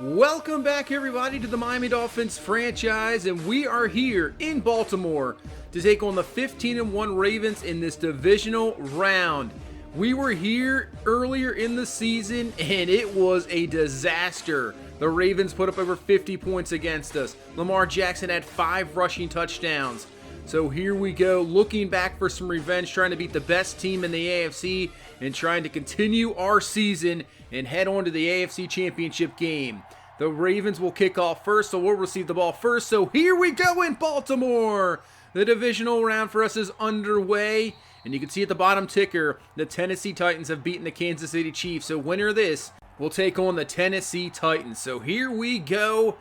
Welcome back, everybody, to the Miami Dolphins franchise, and we are here in Baltimore to take on the 15-1 Ravens in this divisional round. We were here earlier in the season, and it was a disaster. The Ravens put up over 50 points against us. Lamar Jackson had 5 rushing touchdowns. So here we go, looking back for some revenge, trying to beat the best team in the AFC and trying to continue our season and head on to the AFC Championship game. The Ravens will kick off first, so we'll receive the ball first. So here we go in Baltimore. The divisional round for us is underway. And you can see at the bottom ticker, the Tennessee Titans have beaten the Kansas City Chiefs. So winner of this will take on the Tennessee Titans. So here we go.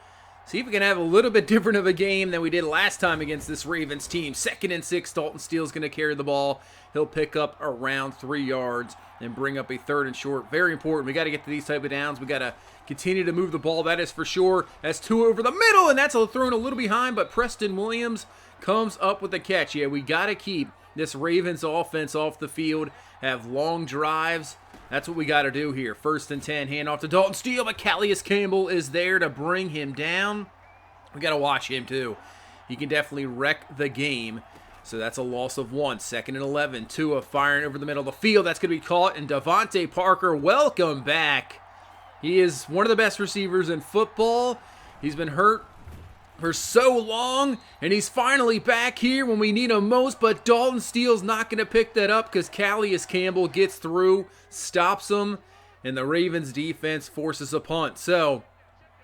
See if we can have a little bit different of a game than we did last time against this Ravens team. 2nd and 6, Dalton Steele's going to carry the ball. He'll pick up around 3 yards and bring up a 3rd and short. Very important. We got to get to these type of downs. We got to continue to move the ball. That is for sure. That's 2 over the middle, and that's thrown a little behind, but Preston Williams comes up with the catch. Yeah, we got to keep this Ravens offense off the field, have long drives. That's what we got to do here. 1st and 10, hand off to Dalton Steele, but Calais Campbell is there to bring him down. We got to watch him too. He can definitely wreck the game. So that's a loss of 1. 2nd and 11, Tua firing over the middle of the field. That's going to be caught, and Devontae Parker, welcome back. He is one of the best receivers in football. He's been hurt for so long, and he's finally back here when we need him most, but Dalton Steele's not going to pick that up because Calais Campbell gets through, stops him, and the Ravens defense forces a punt. So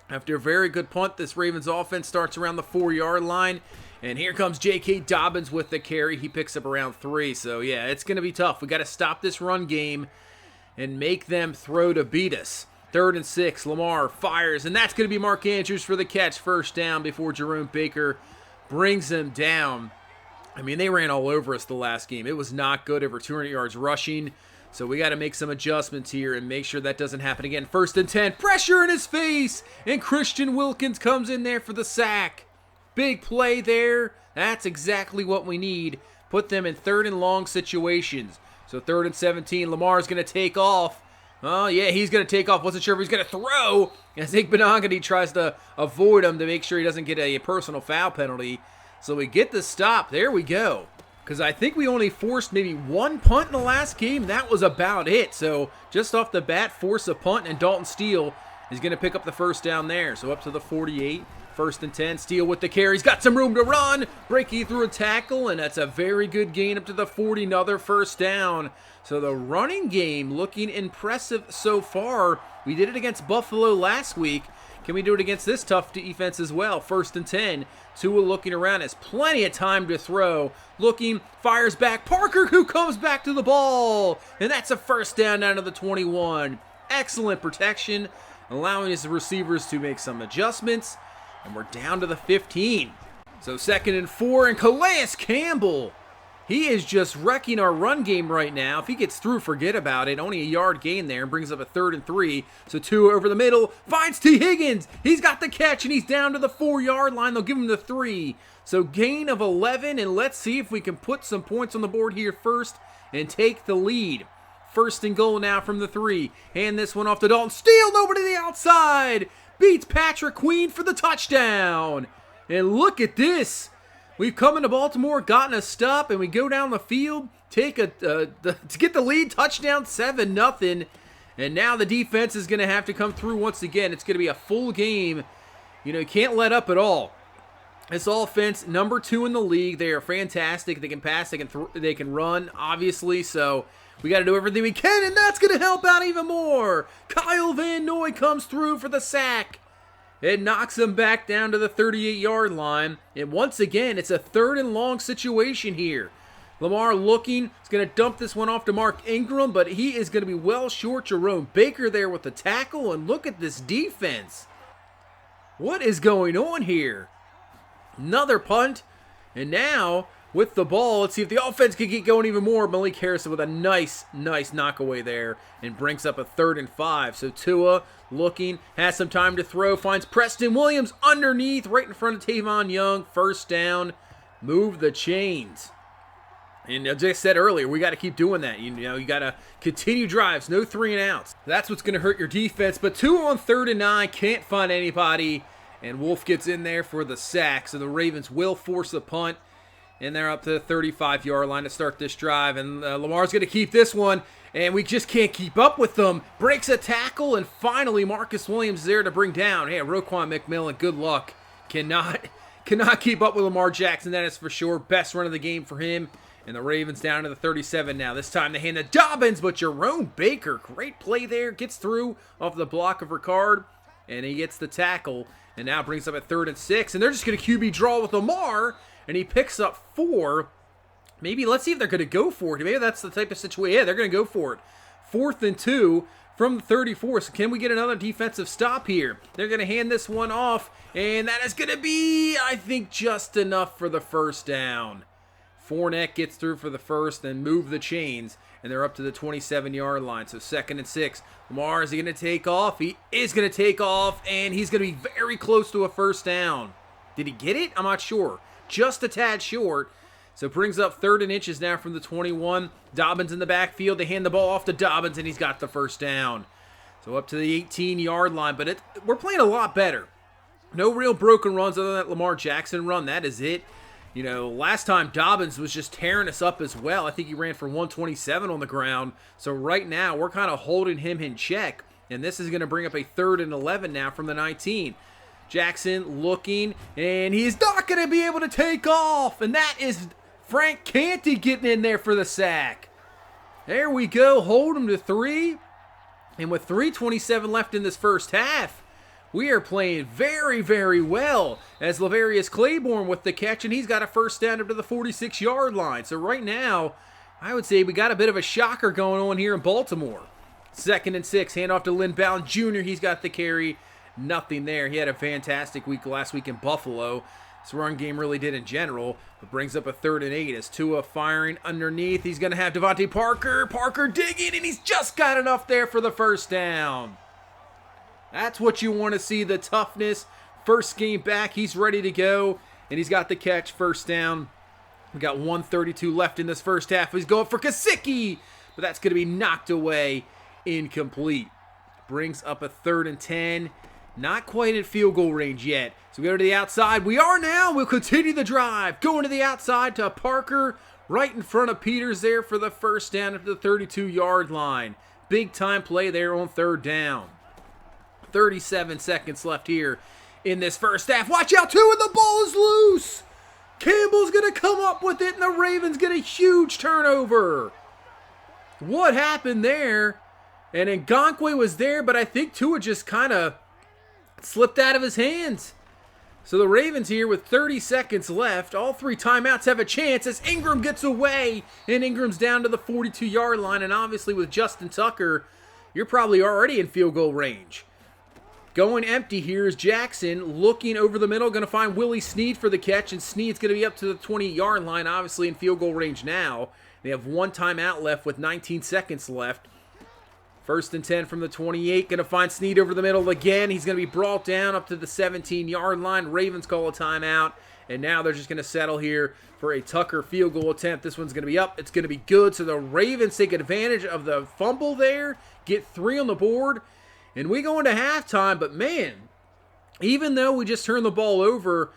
after a very good punt, this Ravens offense starts around the 4-yard line, and here comes J.K. Dobbins with the carry. He picks up around 3, so yeah, it's going to be tough. We got to stop this run game and make them throw to beat us. 3rd and 6, Lamar fires, and that's going to be Mark Andrews for the catch. 1st down before Jerome Baker brings him down. I mean, they ran all over us the last game. It was not good, over 200 yards rushing. So we got to make some adjustments here and make sure that doesn't happen again. 1st and 10, pressure in his face, and Christian Wilkins comes in there for the sack. Big play there. That's exactly what we need. Put them in 3rd and long situations. So 3rd and 17, Lamar's going to take off. Oh, yeah, he's going to take off. Wasn't sure if he's going to throw. As Igbenogany tries to avoid him to make sure he doesn't get a personal foul penalty. So we get the stop. There we go. Because I think we only forced maybe 1 punt in the last game. That was about it. So just off the bat, force a punt, and Dalton Steele is going to pick up the 1st down there. So up to the 48. 1st and 10, Steele with the carry. He's got some room to run. Breaking through a tackle, and that's a very good gain up to the 40. Another 1st down. So the running game looking impressive so far. We did it against Buffalo last week. Can we do it against this tough defense as well? 1st and 10. Tua looking around, has plenty of time to throw. Looking, fires back. Parker, who comes back to the ball. And that's a 1st down to the 21. Excellent protection, allowing his receivers to make some adjustments. And we're down to the 15. So 2nd and 4, and Calais Campbell. He is just wrecking our run game right now. If he gets through, forget about it. Only a yard gain there and brings up a 3rd and 3. So 2 over the middle. Finds T. Higgins. He's got the catch, and he's down to the 4-yard line. They'll give him the 3. So gain of 11, and let's see if we can put some points on the board here first and take the lead. 1st and goal now from the 3. Hand this one off to Dalton Steele over to the outside. Beats Patrick Queen for the touchdown. And look at this. We've come into Baltimore, gotten a stop, and we go down the field, take to get the lead, touchdown, 7-0. And now the defense is going to have to come through once again. It's going to be a full game. You know, you can't let up at all. This offense, number 2 in the league. They are fantastic. They can pass, they can run, obviously. So we got to do everything we can, and that's going to help out even more. Kyle Van Noy comes through for the sack. It knocks him back down to the 38-yard line. And once again, it's a 3rd and long situation here. Lamar looking. He's going to dump this one off to Mark Ingram, but he is going to be well short. Jerome Baker there with the tackle, and look at this defense. What is going on here? Another punt, and now with the ball, let's see if the offense can get going even more. Malik Harrison with a nice knockaway there and brings up a 3rd and 5. So Tua looking, has some time to throw, finds Preston Williams underneath right in front of Tavon Young. 1st down, move the chains. And as I said earlier, we got to keep doing that. You know, you got to continue drives, no 3 and outs. That's what's going to hurt your defense. But 2 on 3rd and 9, can't find anybody. And Wolf gets in there for the sack. So the Ravens will force a punt. And they're up to the 35-yard line to start this drive. And Lamar's going to keep this one. And we just can't keep up with them. Breaks a tackle. And finally, Marcus Williams is there to bring down. Hey, Roquan McMillan, good luck. Cannot keep up with Lamar Jackson, that is for sure. Best run of the game for him. And the Ravens down to the 37 now. This time they hand to Dobbins, but Jerome Baker, great play there. Gets through off the block of Ricard. And he gets the tackle. And now brings up at 3rd and 6. And they're just going to QB draw with Lamar. And he picks up 4. Maybe, let's see if they're going to go for it. Maybe that's the type of situation. Yeah, they're going to go for it. 4th and 2 from the 34. So can we get another defensive stop here? They're going to hand this one off. And that is going to be, I think, just enough for the first down. Fournette gets through for the first and move the chains. And they're up to the 27-yard line. So 2nd and 6. Lamar, is he going to take off? He is going to take off. And he's going to be very close to a first down. Did he get it? I'm not sure. Just a tad short. So brings up 3rd and inches now from the 21. Dobbins in the backfield. They hand the ball off to Dobbins, and he's got the first down. So up to the 18-yard line. But we're playing a lot better. No real broken runs other than that Lamar Jackson run. That is it. You know, last time Dobbins was just tearing us up as well. I think he ran for 127 on the ground. So right now, we're kind of holding him in check. And this is going to bring up a 3rd and 11 now from the 19. Jackson looking, and he's not going to be able to take off. And that is Frank Canty getting in there for the sack. There we go. Hold him to 3. And with 3:27 left in this first half, we are playing very, very well as Lavarius Claiborne with the catch, and he's got a first down up to the 46-yard line. So right now, I would say we got a bit of a shocker going on here in Baltimore. 2nd and 6, handoff to Lynn Bowden Jr. He's got the carry. Nothing there. He had a fantastic week last week in Buffalo. This run game really did in general. It brings up a 3rd and 8 as Tua firing underneath. He's going to have Devontae Parker. Parker digging, and he's just got enough there for the first down. That's what you want to see, the toughness. First game back, he's ready to go, and he's got the catch, first down. We got 1:32 left in this first half. He's going for Kasicki, but that's going to be knocked away, incomplete. Brings up a 3rd and 10. Not quite at field goal range yet. So we go to the outside. We are now. We'll continue the drive. Going to the outside to Parker, right in front of Peters there for the first down at the 32-yard line. Big time play there on 3rd down. 37 seconds left here in this first half. Watch out, Tua, and the ball is loose. Campbell's going to come up with it, and the Ravens get a huge turnover. What happened there? And Ngakoue was there, but I think Tua just kind of slipped out of his hands. So the Ravens here with 30 seconds left. All 3 timeouts have a chance as Ingram gets away, and Ingram's down to the 42-yard line. And obviously with Justin Tucker, you're probably already in field goal range. Going empty here is Jackson, looking over the middle, going to find Willie Snead for the catch, and Snead's going to be up to the 20-yard line, obviously in field goal range now. They have 1 timeout left with 19 seconds left. 1st and 10 from the 28, going to find Snead over the middle again. He's going to be brought down up to the 17-yard line. Ravens call a timeout, and now they're just going to settle here for a Tucker field goal attempt. This one's going to be up. It's going to be good, so the Ravens take advantage of the fumble there, get 3 on the board, and we go into halftime. But man, even though we just turned the ball over,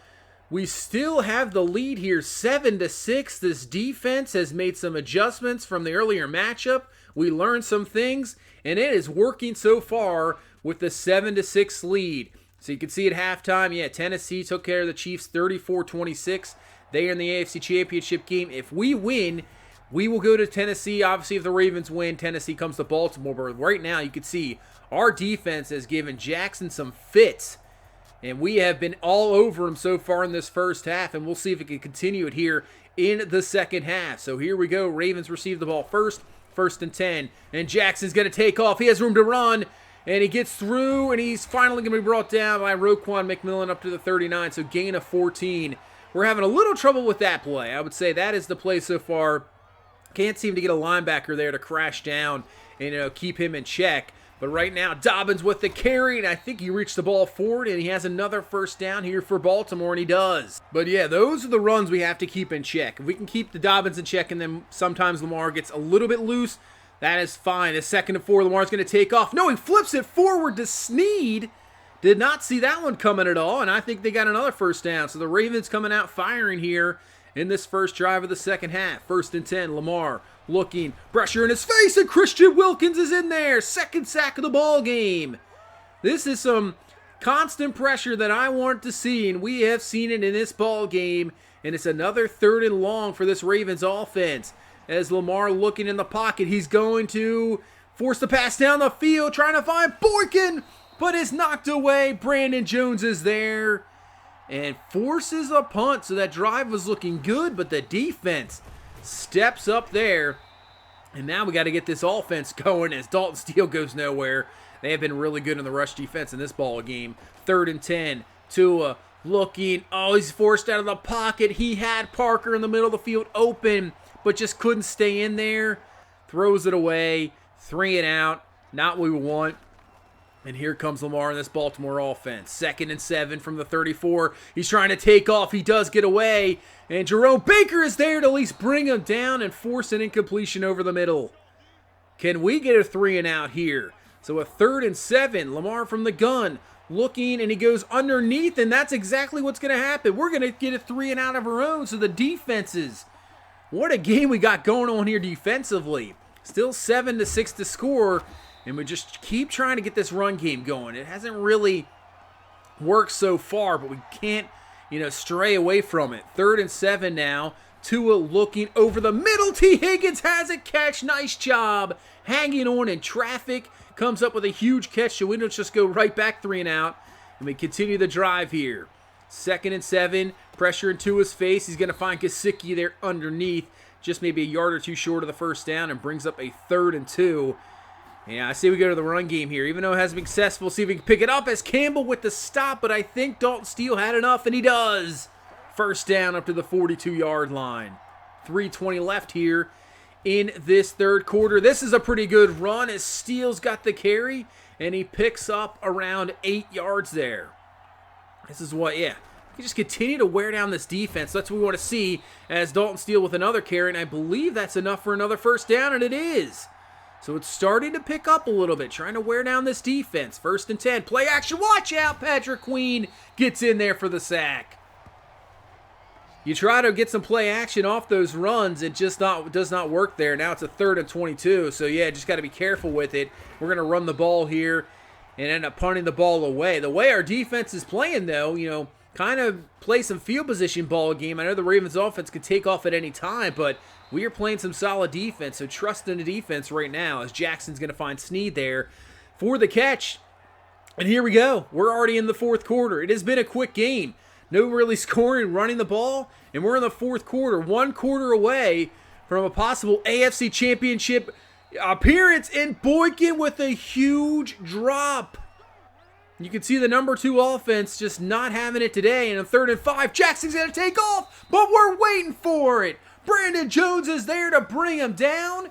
we still have the lead here, 7-6. This defense has made some adjustments from the earlier matchup. We learned some things, and it is working so far with the 7-6 lead. So you can see at halftime, yeah, Tennessee took care of the Chiefs 34-26. They are in the AFC Championship game. If we win, we will go to Tennessee. Obviously, if the Ravens win, Tennessee comes to Baltimore. But right now, you can see our defense has given Jackson some fits. And we have been all over him so far in this first half. And we'll see if it can continue it here in the second half. So here we go. Ravens receive the ball first. 1st and 10. And Jackson's going to take off. He has room to run. And he gets through. And he's finally going to be brought down by Roquan McMillan up to the 39. So gain of 14. We're having a little trouble with that play. I would say that is the play so far. Can't seem to get a linebacker there to crash down and keep him in check. But right now, Dobbins with the carry, and I think he reached the ball forward, and he has another first down here for Baltimore, and he does. But yeah, those are the runs we have to keep in check. If we can keep the Dobbins in check, and then sometimes Lamar gets a little bit loose, that is fine. A 2nd and 4, Lamar's going to take off. No, he flips it forward to Snead. Did not see that one coming at all, and I think they got another first down. So the Ravens coming out firing here in this first drive of the second half. 1st and 10, Lamar looking, pressure in his face, and Christian Wilkins is in there. 2nd sack of the ball game. This is some constant pressure that I want to see, and we have seen it in this ball game. And it's another 3rd and long for this Ravens offense. As Lamar looking in the pocket, he's going to force the pass down the field, trying to find Boykin, but it's knocked away. Brandon Jones is there and forces a punt. So that drive was looking good, but the defense steps up there. And now we got to get this offense going as Dalton Steele goes nowhere. They have been really good in the rush defense in this ball game. 3rd and 10, Tua looking. Oh, he's forced out of the pocket. He had Parker in the middle of the field open, but just couldn't stay in there. Throws it away. 3 and out. Not what we want. And here comes Lamar in this Baltimore offense. 2nd and 7 from the 34. He's trying to take off. He does get away. And Jerome Baker is there to at least bring him down and force an incompletion over the middle. Can we get a 3 and out here? So a 3rd and 7. Lamar from the gun. Looking, and he goes underneath, and that's exactly what's going to happen. We're going to get a 3 and out of our own. So the defenses. What a game we got going on here defensively. Still 7-6 to score. And we just keep trying to get this run game going. It hasn't really worked so far, but we can't, stray away from it. 3rd and 7 now. Tua looking over the middle. T. Higgins has a catch. Nice job. Hanging on in traffic. Comes up with a huge catch. So we don't just go right back 3 and out. And we continue the drive here. 2nd and 7. Pressure in Tua's face. He's going to find Gesicki there underneath. Just maybe a yard or two short of the first down. And brings up a 3rd and 2. Yeah, I see we go to the run game here. Even though it hasn't been successful, see if we can pick it up as Campbell with the stop, but I think Dalton Steele had enough, and he does. First down up to the 42-yard line. 3:20 left here in this 3rd quarter. This is a pretty good run as Steele's got the carry, and he picks up around 8 yards there. This is what, you just continue to wear down this defense. That's what we want to see as Dalton Steele with another carry, and I believe that's enough for another first down, and it is. So it's starting to pick up a little bit, trying to wear down this defense. 1st and 10, play action, watch out, Patrick Queen gets in there for the sack. You try to get some play action off those runs, it just does not work there. Now it's a 3rd and 22, so just got to be careful with it. We're going to run the ball here and end up punting the ball away. The way our defense is playing, though, kind of play some field position ball game. I know the Ravens offense could take off at any time, but we are playing some solid defense, so trust in the defense right now as Jackson's going to find Snead there for the catch. And here we go. We're already in the 4th quarter. It has been a quick game. No really scoring, running the ball, and we're in the 4th quarter. 1 quarter away from a possible AFC Championship appearance, and Boykin with a huge drop. You can see the number 2 offense just not having it today. And a 3rd and 5, Jackson's going to take off, but we're waiting for it. Brandon Jones is there to bring him down,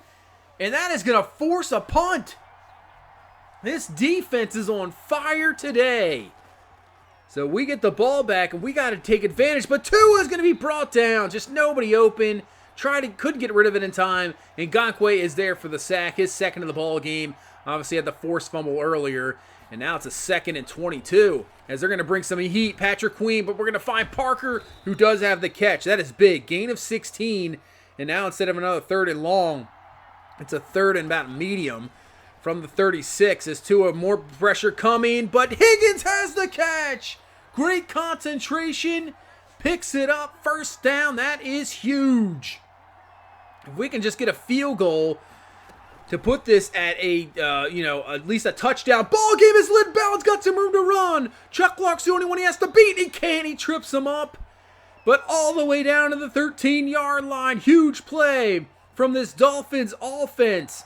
and that is going to force a punt. This defense is on fire today. So we get the ball back, and we got to take advantage, but Tua is going to be brought down. Just nobody open. Couldn't get rid of it in time, and Ngakoue is there for the sack, his 2nd of the ball game. Obviously had the forced fumble earlier, and now it's a 2nd and 22. As they're going to bring some heat, Patrick Queen, but we're going to find Parker, who does have the catch. That is big. Gain of 16, and now instead of another 3rd and long, it's a 3rd and about medium from the 36 as Tua, more pressure coming, but Higgins has the catch. Great concentration, picks it up, first down. That is huge. If we can just get a field goal to put this at a, at least a touchdown. Ball game is lit. Ball's got some room to run. Chuck Clark's the only one he has to beat. He can't. He trips him up. But all the way down to the 13-yard line. Huge play from this Dolphins offense.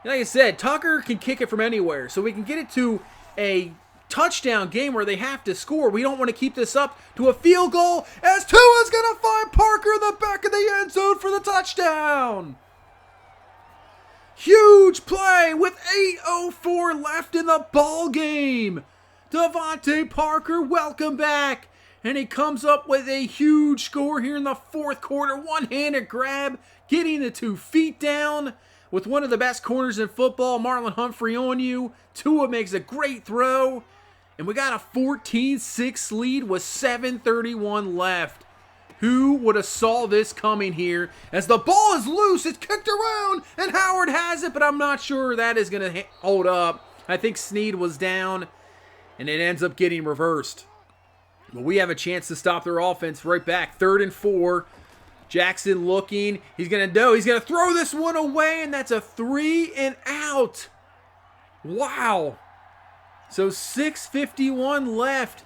And like I said, Tucker can kick it from anywhere. So we can get it to a touchdown game where they have to score. We don't want to keep this up to a field goal as Tua's going to find Parker in the back of the end zone for the touchdown. Huge play with 8:04 left in the ball game. Devontae Parker, welcome back. And he comes up with a huge score here in the fourth quarter. One-handed grab, getting the 2 feet down with one of the best corners in football, Marlon Humphrey on you. Tua makes a great throw. And we got a 14-6 lead with 7:31 left. Who would have saw this coming here? As the ball is loose, it's kicked around, and Howard has it, but I'm not sure that is going to hold up. I think Snead was down, and it ends up getting reversed. But we have a chance to stop their offense right back. 3rd and 4. Jackson looking. He's going to throw this one away, and that's a 3 and out. Wow. So 6:51 left.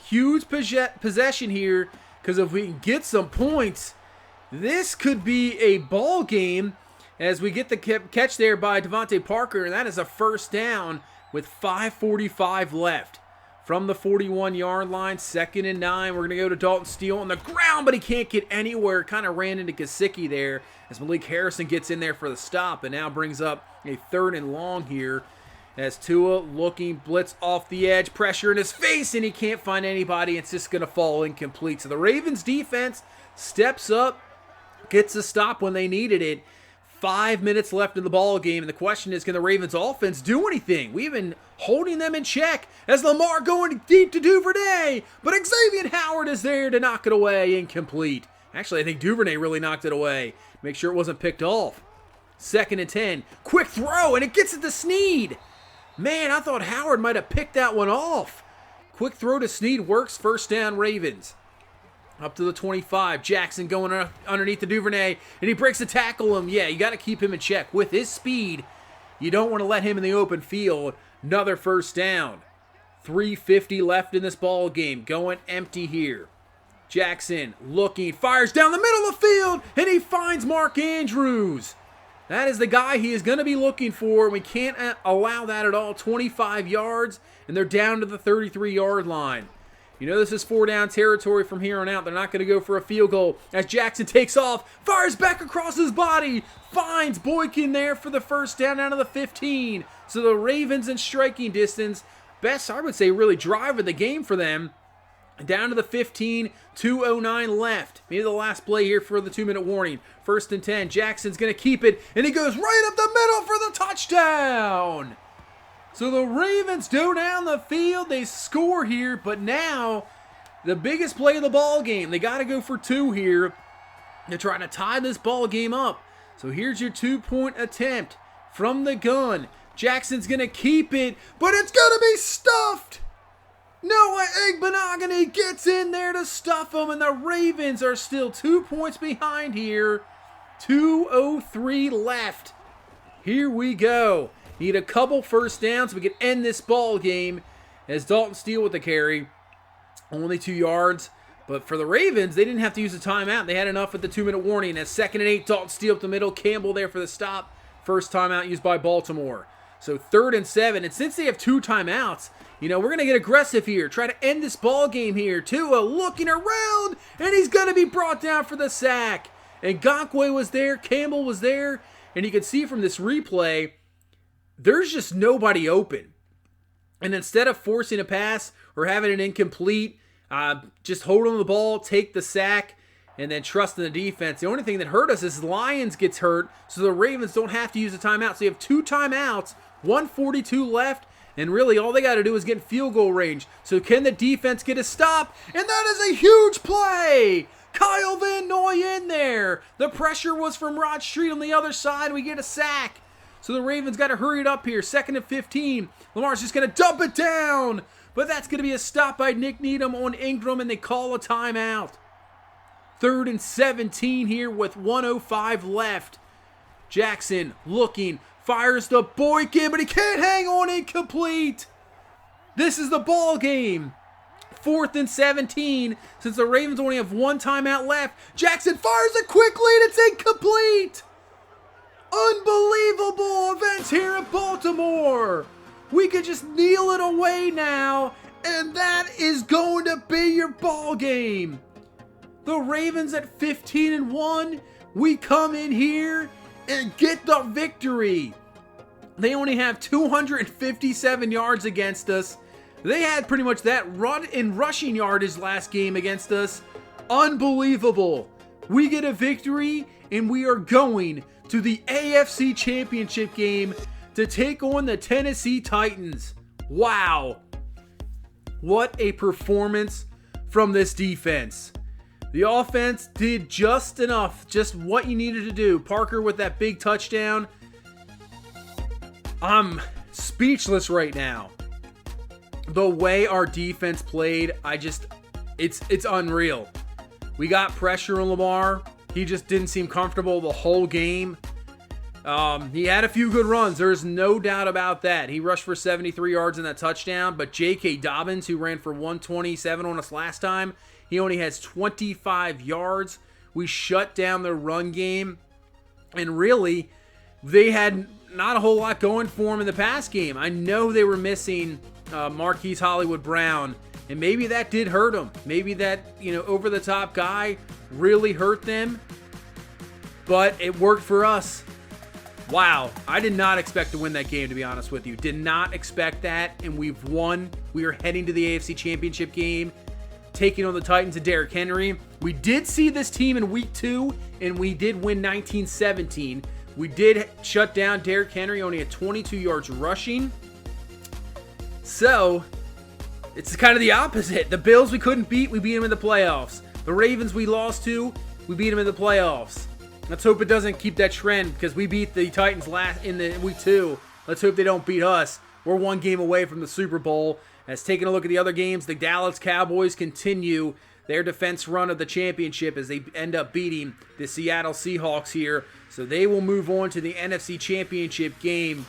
Huge possession here, because if we can get some points, this could be a ball game as we get the catch there by Devontae Parker, and that is a first down with 5:45 left. From the 41-yard line, 2nd and 9. We're going to go to Dalton Steele on the ground, but he can't get anywhere. Kind of ran into Gesicki there as Malik Harrison gets in there for the stop, and now brings up a 3rd and long here as Tua looking, blitz off the edge, pressure in his face, and he can't find anybody. It's just going to fall incomplete. So the Ravens defense steps up, gets a stop when they needed it. 5 minutes left in the ball game, and the question is, can the Ravens offense do anything? We've been holding them in check as Lamar going deep to Duvernay, but Xavier Howard is there to knock it away, incomplete. Actually, I think Duvernay really knocked it away. Make sure it wasn't picked off. 2nd and 10, quick throw, and it gets it to Snead. Man, I thought Howard might have picked that one off. Quick throw to Snead works, first down Ravens. Up to the 25, Jackson going underneath the Duvernay, and he breaks the tackle him. Yeah, you got to keep him in check. With his speed, you don't want to let him in the open field. Another first down. 3:50 left in this ball game. Going empty here. Jackson looking, fires down the middle of the field, and he finds Mark Andrews. That is the guy he is going to be looking for. We can't allow that at all. 25 yards, and they're down to the 33-yard line. You know this is 4-down territory from here on out. They're not going to go for a field goal. As Jackson takes off, fires back across his body, finds Boykin there for the first down out of the 15. So the Ravens in striking distance. Best, I would say, really driving the game for them. Down to the 15, 2:09 left. Maybe the last play here for the 2-minute warning. 1st and 10, Jackson's going to keep it, and he goes right up the middle for the touchdown. So the Ravens go down the field, they score here, but now the biggest play of the ball game. They got to go for 2 here. They're trying to tie this ball game up. So here's your 2-point attempt from the gun. Jackson's going to keep it, but it's going to be stuffed. Noah Igbenogany gets in there to stuff him, and the Ravens are still 2 points behind here. 2:03 left. Here we go. Need a couple first downs so we can end this ball game as Dalton Steele with the carry. Only 2 yards. But for the Ravens, they didn't have to use a timeout. They had enough with the 2-minute warning. As 2nd and 8, Dalton Steele up the middle. Campbell there for the stop. First timeout used by Baltimore. So 3rd and 7. And since they have 2 timeouts, you know, we're going to get aggressive here. Try to end this ball game here. Tua looking around, and he's going to be brought down for the sack. And Ngakoue was there. Campbell was there. And you can see from this replay, there's just nobody open. And instead of forcing a pass or having it incomplete, just hold on the ball, take the sack, and then trust in the defense. The only thing that hurt us is Lions gets hurt, so the Ravens don't have to use a timeout. So you have 2 timeouts, 1:42 left, and really all they got to do is get in field goal range. So can the defense get a stop? And that is a huge play! Kyle Van Noy in there. The pressure was from Rod Street on the other side. We get a sack. So the Ravens got to hurry it up here. 2nd and 15. Lamar's just going to dump it down. But that's going to be a stop by Nick Needham on Ingram, and they call a timeout. 3rd and 17 here with 1:05 left. Jackson looking, fires the Boykin, but he can't hang on, incomplete. This is the ball game. 4th and 17, since the Ravens only have 1 timeout left. Jackson fires it quickly, and it's incomplete. Unbelievable events here in Baltimore. We could just kneel it away now, and that is going to be your ball game. The Ravens at 15-1, we come in here and get the victory. They only have 257 yards against us. They had pretty much that run in rushing yardage last game against us. Unbelievable. We get a victory, and we are going to the AFC Championship game to take on the Tennessee Titans. Wow. What a performance from this defense. The offense did just enough, just what you needed to do. Parker with that big touchdown. I'm speechless right now. The way our defense played, it's unreal. We got pressure on Lamar. He just didn't seem comfortable the whole game. He had a few good runs. There's no doubt about that. He rushed for 73 yards in that touchdown, but J.K. Dobbins, who ran for 127 on us last time, he only has 25 yards. We shut down their run game, and really, they had not a whole lot going for them in the pass game. I know they were missing Marquise Hollywood Brown, and maybe that did hurt them. Maybe that, over-the-top guy really hurt them, but it worked for us. Wow, I did not expect to win that game, to be honest with you. Did not expect that, and we've won. We are heading to the AFC Championship game, taking on the Titans and Derrick Henry. We did see this team in Week 2, and we did win 19-17. We did shut down Derrick Henry, only at 22 yards rushing. So, it's kind of the opposite. The Bills we couldn't beat, we beat them in the playoffs. The Ravens we lost to, we beat them in the playoffs. Let's hope it doesn't keep that trend, because we beat the Titans in the Week 2. Let's hope they don't beat us. We're one game away from the Super Bowl. As taking a look at the other games, the Dallas Cowboys continue their defense run of the championship as they end up beating the Seattle Seahawks here. So they will move on to the NFC Championship game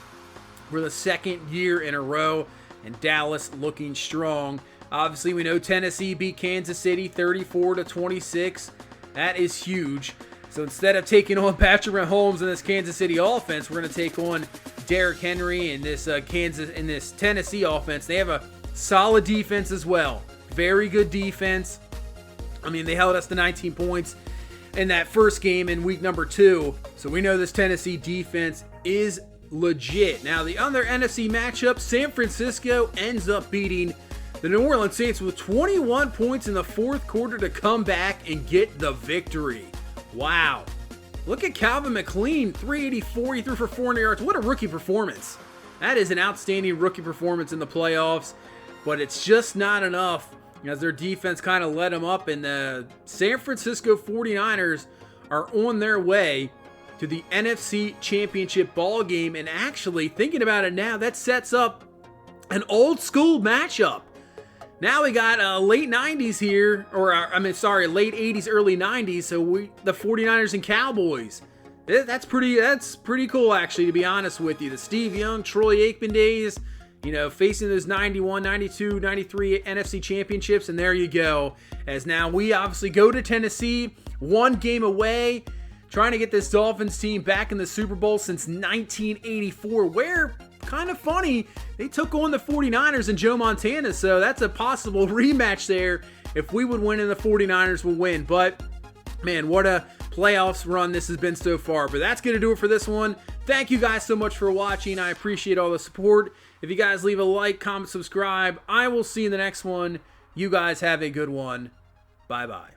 for the second year in a row, and Dallas looking strong. Obviously, we know Tennessee beat Kansas City 34-26. That is huge. So instead of taking on Patrick Mahomes in this Kansas City offense, we're going to take on Derrick Henry in this Tennessee offense. They have a solid defense as well. Very good defense. I mean, they held us to 19 points in that first game in week number 2. So we know this Tennessee defense is legit. Now, the other NFC matchup, San Francisco ends up beating the New Orleans Saints with 21 points in the fourth quarter to come back and get the victory. Wow. Look at Calvin McLean, 384. He threw for 400 yards. What a rookie performance. That is an outstanding rookie performance in the playoffs, but it's just not enough as their defense kind of let them up, and the San Francisco 49ers are on their way to the NFC Championship ball game. And actually, thinking about it now, that sets up an old school matchup. Now we got late 90s here, late 80s, early 90s. So the 49ers and Cowboys. That's pretty cool, actually, to be honest with you. The Steve Young, Troy Aikman days, facing those 91, 92, 93 NFC championships. And there you go. As now we obviously go to Tennessee, one game away, trying to get this Dolphins team back in the Super Bowl since 1984, where, kind of funny, they took on the 49ers and Joe Montana. So that's a possible rematch there. If we would win and the 49ers will win. But, man, what a playoffs run this has been so far. But that's going to do it for this one. Thank you guys so much for watching. I appreciate all the support. If you guys leave a like, comment, subscribe, I will see you in the next one. You guys have a good one. Bye-bye.